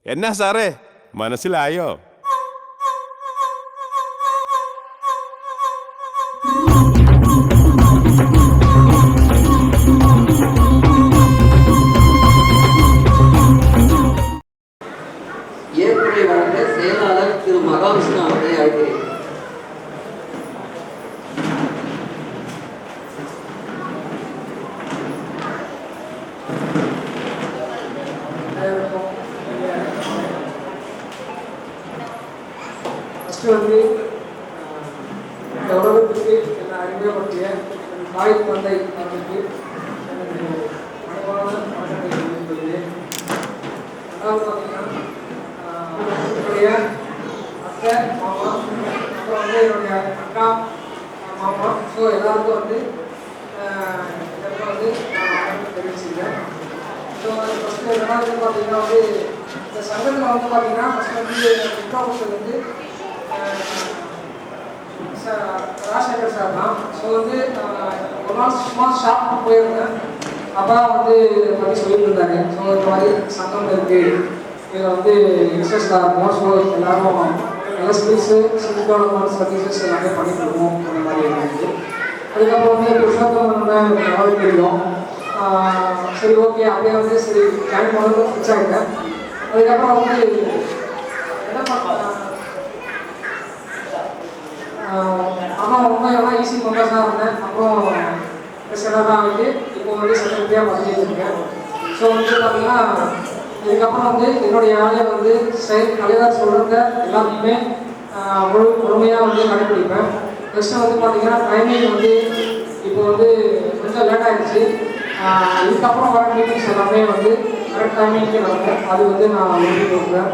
എന്നാ സാറേ മനസ്സിലായോ? ஏற்புரை வழங்க செயலாளர் திரு மகாவிஷ்ணு அவர்களை அழைக்கிறேன். வந்து இந்த உலகத்துக்கு என்னை அறிமுகப்படுத்திய தாய் தந்தை அவர்களுக்கு எனக்கு மனமான வணக்கத்தை தெரிவித்துக் கொள்கிறேன். அதாவது பார்த்தீங்கன்னா என்னுடைய அத்தை மாமா அப்புறம் வந்து என்னுடைய அக்கா மாமா ஸோ எல்லாருக்கும் வந்து இதற்கு வந்து நான் வணக்கம் தெரிவிச்சுக்கிறேன். ஸோ அது ஃபஸ்ட்டு ரெண்டாவது பார்த்தீங்கன்னா வந்து இந்த சங்கத்தில் வந்து பார்த்தீங்கன்னா ஃபஸ்ட்டு வந்து விக்ராபுரத்தில் வந்து ராஜசேகர் சார் தான். ஸோ வந்து ஒரு நாள் சும்மா ஷாப்புக்கு போயிருந்தேன். அப்போ தான் வந்து இதை பற்றி சொல்லிட்டு இருந்தாரு. ஸோ இந்த மாதிரி சங்கம் இருக்குது, இதில் வந்து இன்ட்ரெஸ்டாக இருக்கும். ஸோ எல்லோரும் எல்லா ஸ்கில்ஸு சிம்பிளான சர்வீசஸ் எல்லாமே பண்ணி கொடுப்போம் அந்த மாதிரி இருந்துச்சு. அதுக்கப்புறம் வந்து புருஷோத்தமன் நல்லா தெரியும். சரி ஓகே அப்படியே வந்து சரி ஜாயின் பண்ணணும் ஃபிக்ஸ் ஆகிட்டேன். அதுக்கப்புறம் வந்து என்ன பண்ண அப்புறம் ரொம்ப எல்லாம் ஈஸி மெம்பர்ஸாக இருந்தேன். அப்புறம் பிரசிடண்டாக தான் ஆகிட்டு இப்போ வந்து செக்ரட்டரியாக பண்ணிட்டு இருக்கேன். ஸோ வந்து பார்த்தீங்கன்னா இதுக்கப்புறம் வந்து என்னுடைய வேலையை வந்து தலைவர் சொல்கிறத எல்லாத்தையுமே முழுமையாக வந்து கடைப்பிடிப்பேன். நெக்ஸ்ட்டு வந்து பார்த்தீங்கன்னா டைமிங் வந்து இப்போ வந்து கொஞ்சம் லேட் ஆகிடுச்சு. இதுக்கப்புறம் வர மீட்டிங்ஸ் எல்லாமே வந்து கரெக்ட் டைமிங்க்கு நடக்கும். அது வந்து நான் உறுதி கொடுக்குறேன்.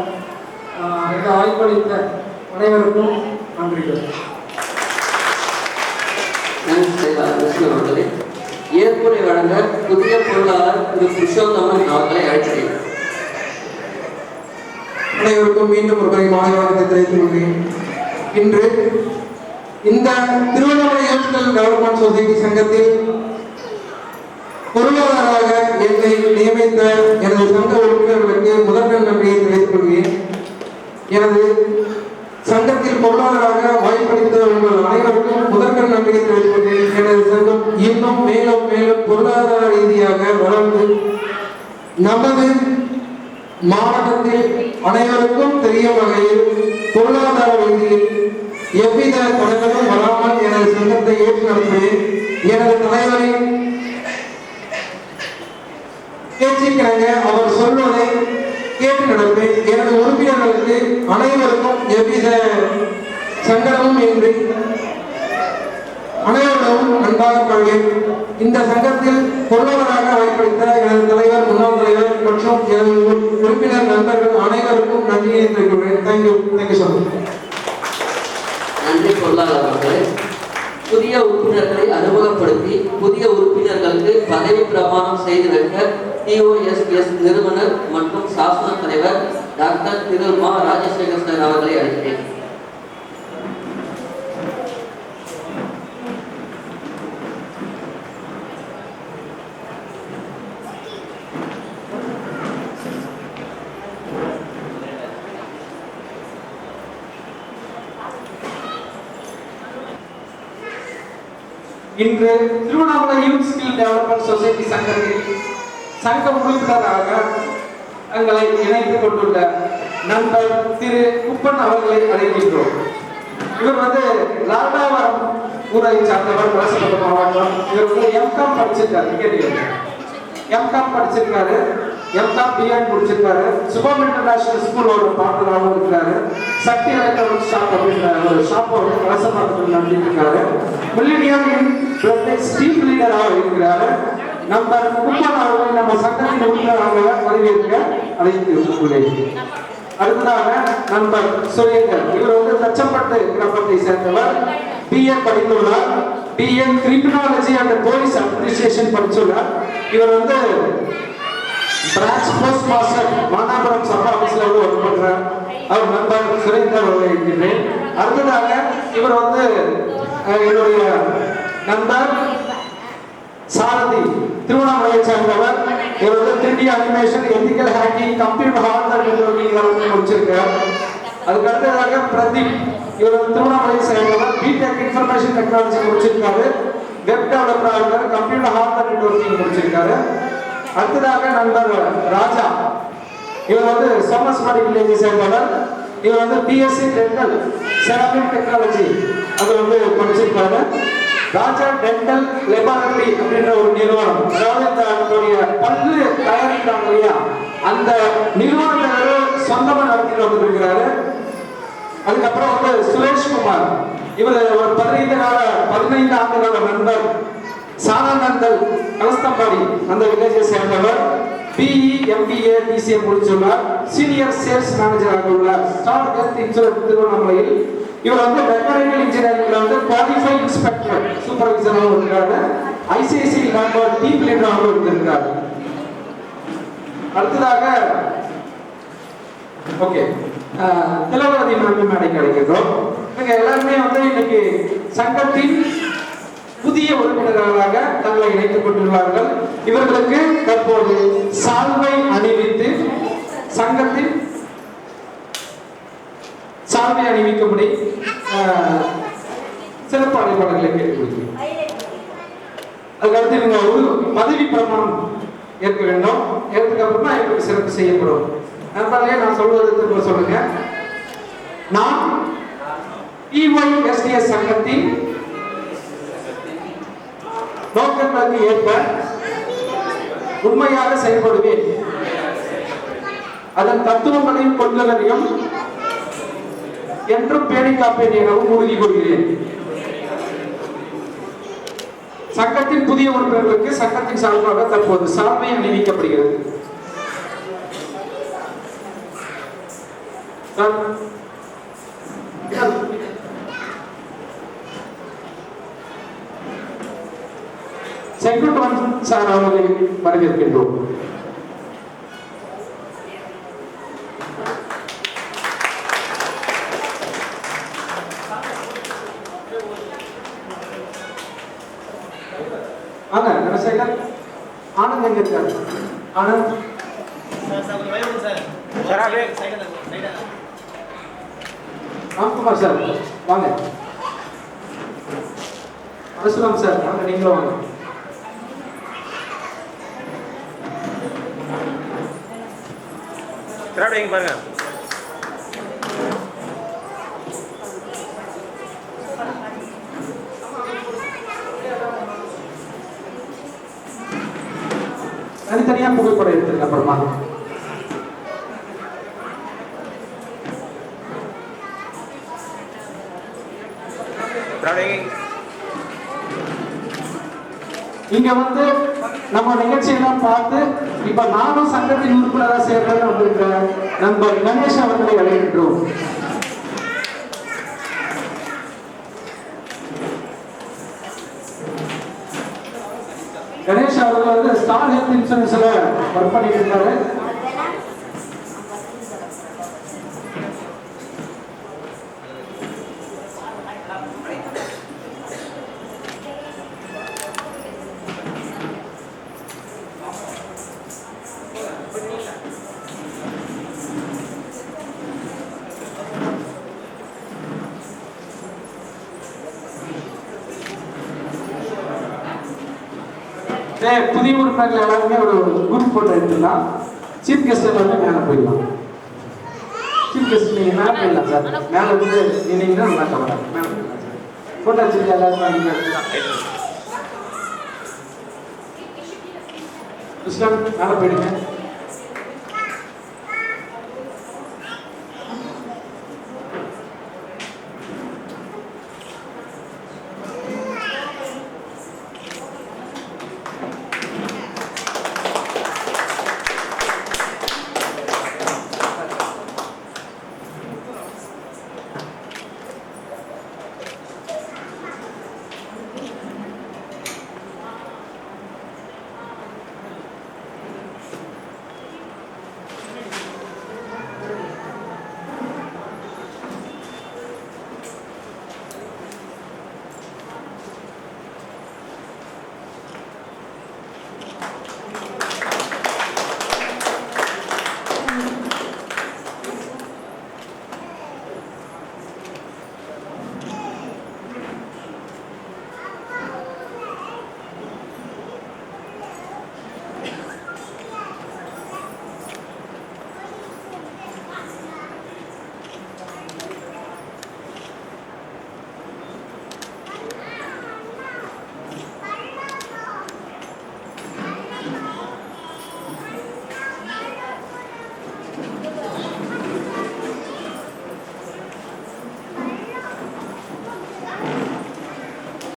இந்த வாய்ப்பளித்த அனைவருக்கும் நன்றிகள். அவர்களே ஏற்புரை வழங்க புதிய பொருளாளர் திரு புருஷோத்தமன் அவர்களை அழைக்கிறேன். அனைவருக்கும் மீண்டும் ஒரு மாலை வணக்கத்தை தெரிவித்துக் கொள்கிறேன். இன்று இந்த திருவண்ணாமலை யூனிவர்சல் டெவலப்மெண்ட் சொசைட்டி சங்கத்தில் பொருளாளராக என்னை நியமித்த எனது சங்க உறுப்பினர்களுக்கு முதற்கண் நன்றியை தெரிவித்துக் கொள்கிறேன். எனது சங்கத்தில் பொருளாளராக வாய்ப்பளித்த உங்கள் அனைவருக்கும் முதற்கண் நன்றியை தெரிவித்துள்ளேன். எனது சங்கம் இன்னும் மேலும் மேலும் பொருளாதார ரீதியாக வளர்ந்து நமது மாவட்டத்தில் அனைவருக்கும் தெரியும் வகையில் பொருளாதார ரீதியில் எவ்வித தடங்களும் வராமல் எனது சங்கத்தை ஏற்று நடத்துவேன். எனது தலைவரின் பேச்சுக்கிழங்க அவர் சொல்வதை கேட்டு நடப்பேன். எனது உறுப்பினர்களுக்கு அனைவருக்கும் எவ்வித சங்கடமும் இன்றி அனைவரும் அன்பாக பழகேன். இந்த சங்கத்தில் பொருளாளராக வாய்ப்பளித்த எனது தலைவர், முன்னாள் தலைவர் மற்றும் எனது உறுப்பினர் நண்பர்கள் அனைவருக்கும் நன்றியை தெரிவிக்கிறேன். Thank you so much. நன்றி பொருளாளர் அவர்களே. புதிய உறுப்பினர்களை அறிமுகப்படுத்தி புதிய உறுப்பினர்களுக்கு பதவி பிரமாணம் செய்து வைக்க டிஓஎஸ்எஸ் நிறுவனர் மற்றும் சாசன தலைவர் டாக்டர் திரு மா ராஜசேகர் சார் அவர்களை அழைக்கிறேன். இன்று Tiruvannamalai youth skill development society சங்கத்தில் சங்க உறுப்பினராக எங்களை இணைத்துக் கொண்டுள்ள நண்பர் திரு குப்பன் அவர்களை அழைக்கின்றோம். இவர் வந்து லால்டாவரம் ஊரை சார்ந்தவர், கலசபுரம் மாவட்டம். இவர் வந்து எம்காம் படிச்சிருக்காரு. எம்காம் படிச்சிருக்காரு, எம்காம் பிஎட் முடிச்சிருக்காரு. சுபம் இன்டர்நேஷனல் ஸ்கூலோட பார்ட்னராகவும் இருக்கிறாரு. சக்தி எலக்ட்ரானிக் ஷாப் அப்படின்ற ஒரு ஷாப்போட கலசபுரத்தில் நடத்திருக்காரு. மில்லினியம் ஸ்டீம் லீடராக இருக்கிறாரு. நம்பர் 30 அவர்களை நம்ம சங்கத்தின் உறுப்பினராக வரவேற்க அழைத்துள்ளேன். அடுத்ததாக நண்பர் சுரேந்தர். இவர் வந்து தச்சம்பட்டு கிராமத்தை சேர்ந்தவர். பிஏ படித்துள்ளார். BA criminology and police administration படித்துள்ளார். இவர் வந்து branch post master Manapuram sub ஆபீஸ்ல வந்து ஒர்க் பண்றார். அவர் நண்பர் சுரேந்தர் அவர்களை இருக்கிறேன். அடுத்ததாக இவர் வந்து என்னுடைய நண்பர் சாரதி, திருவண்ணாமலையை சேர்ந்தவர். இவர் வந்து 3D animation, ethical hacking, computer hardware networking முடிச்சிருக்கார். அதுக்கு அடுத்ததாக பிரதீப், இவர் வந்து திருவண்ணாமலை சேர்ந்தவர், பிடெக் இன்ஃபர்மேஷன் டெக்னாலஜி முடிச்சிருக்காரு, வெப் டெவலப்பர் ஆகிறார், கம்ப்யூட்டர் ஹார்ட்வேர் நெட்வொர்க்கிங் முடிச்சிருக்காரு. அடுத்ததாக நண்பர் ராஜா, இவர் வந்து சோமஸ்பாடி வில்லேஜை சேர்ந்தவர். இவர் வந்து பிஎஸ்சி டென்டல் செராமிக் டெக்னாலஜி அது வந்து படிச்சிருக்காரு. ராஜா டென்டல் லெபார்டரி அப்படின்ற ஒரு நிறுவனம், அதாவது நம்மளுடைய பல்லு தயாரிக்கிறாங்க இல்லையா, அந்த நிறுவனத்தை சொந்தமா நடத்திட்டு வந்துருக்கிறாரு. அதுக்கப்புறம் வந்து சுரேஷ்குமார், இவர் ஒரு 15 ஆண்டு கால நண்பர், சாதானந்தல் கலஸ்தம்பாடி அந்த வில்லேஜை சேர்ந்தவர். பிஇ எம்பிஏ டிசிஏ முடிச்சுள்ளார். சீனியர் சேல்ஸ் மேனேஜராக உள்ளார் ஸ்டார் ஹெல்த் இன்சூரன்ஸ் திருவண்ணாமலையில். இவர் வந்து மெக்கானிக்கல் இன்ஜினியரிங்ல வந்து குவாலிஃபைட் இன்ஸ்பெக்டர் சூப்பர்வைசராக இருக்கிறாரு. ஐசிஐசி நம்பர் டீம் லீடராக இருந்திருக்காரு. அடுத்ததாக ஓகே திலகவதி மேம் மேடை கிடைக்கிறோம். இவங்க எல்லாருமே வந்து இன்னைக்கு சங்கத்தின் புதிய உறுப்பினர்களாக தங்களை இணைத்துக் கொண்டுள்ளார்கள். இவர்களுக்கு தற்போது சால்வை அணிவித்து சங்கத்தின் சால்வை அணிவிக்கும்படி சிறப்பு அழைப்பாளர்களை கேட்டுக்கொள்கிறேன். அதுக்கடுத்து இவங்க ஒரு பதவி பிரமாணம் ஏற்க வேண்டும். ஏற்க அப்புறமா இவங்களுக்கு சிறப்பு செய்யப்படும். நண்பர்களே, நான் சொல்வதை திரும்ப சொல்லுங்க. நான் EYSDS சங்கத்தின் நோக்கங்களுக்கு ஏற்ப உண்மையாக செயல்படுவேன். அதன் தத்துவங்களையும் கொள்கைகளையும் என்றும் பேணி காப்பேன் எனவும் உறுதி கொள்கிறேன். சங்கத்தின் புதிய உறுப்பினர்களுக்கு சங்கத்தின் சார்பாக தற்போது சால்வை அணிவிக்கப்படுகிறது. செங்குட்டுவன் சார் அவர்களை வரவேற்கின்றோம். வாங்க நரசேகர். ஆனந்த் எங்க இருக்காரு? ஆனந்த் ராம்குமார் சார் வாங்க. பரசுராம் சார் வாங்க, நீங்களும் வாங்க. பாருங்க. தனித்தனியா புகைப்படம் எடுத்துருக்க அப்புறமா இங்க வந்து நம்ம நிகழ்ச்சியெல்லாம் பார்த்து இப்ப நானும் சங்கத்தின் உறுப்பினராக சேர்ந்து வந்திருக்கிற நண்பர் கணேஷ் அவர்களை அழைக்கின்றோம். கணேஷ் அவர்கள் வந்து ஸ்டார் ஹெல்த் இன்சூரன்ஸ்ல ஒர்க் பண்ணிட்டு இருக்காரு. புதிய உறுப்பினர்கள் எல்லாருமே ஒரு குரூப் போட்டோ எடுத்துக்கலாம். சீஃப் கெஸ்ட் எல்லாருமே மேலே போயிடலாம். சீஃப் கெஸ்ட் நீங்க மேலே போயிடலாம் சார். மேலே வந்து நீங்கன்னா நல்லா கவனம் மேலே போயிடலாம் சார். போட்டோ வச்சுருக்க எல்லாருமே இஸ்லாம் மேலே போயிடுங்க.